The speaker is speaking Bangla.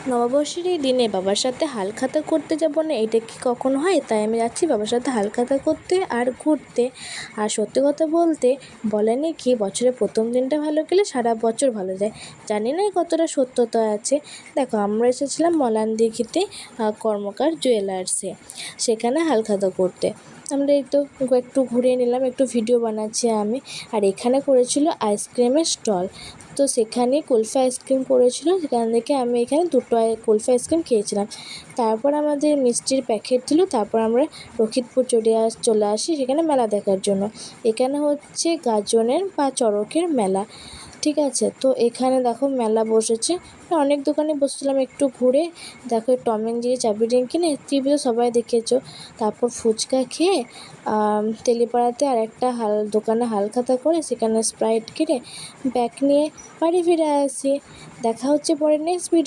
নববর্ষের এই দিনে বাবার সাথে হালখাতা করতে যাব না, এটা কি কখনো হয়? তাই আমি যাচ্ছি বাবার সাথে হালখাতা করতে আর ঘুরতে। আর সত্যি কথা বলতে বলেনি কি বছরের প্রথম দিনটা ভালো গেলে সারা বছর ভালো যায়। জানি না কতটা সত্যতা আছে। দেখো, আমরা এসেছিলাম মলানদিঘিতে কর্মকার জুয়েলার্সে, সেখানে হালখাতা করতে। আমরা এই তো একটু ঘুরে নিলাম, একটু ভিডিও বানাচ্ছি আমি। আর এখানে করেছিল আইসক্রিমের স্টল, তো সেখানে কুলফি আইসক্রিম করেছিল, সেখান থেকে আমি এখানে দুটো কুলফি আইসক্রিম খেয়েছিলাম। তারপর আমাদের মিষ্টির প্যাকেট দিল, তারপর আমরা রক্ষিতপুর চলে আসি সেখানে মেলা দেখার জন্য। এখানে হচ্ছে গাজনের বা চড়কের মেলা, ঠিক আছে। তো এখানে দেখো মেলা বসেছে, অনেক দোকানে বসছিলাম। একটু ঘুরে দেখো টম অ্যান্ড জেরি চাবি রিং কিনে, টিভিও সবাই দেখেছো। তারপর ফুচকা খেয়ে তেলিপাড়াতে আর একটা দোকানে হালখাতা করে সেখানে স্প্রাইট কিনে ব্যাগ নিয়ে বাড়ি ফিরে আসি। দেখা হচ্ছে পরে নেক্সট ভিডিও।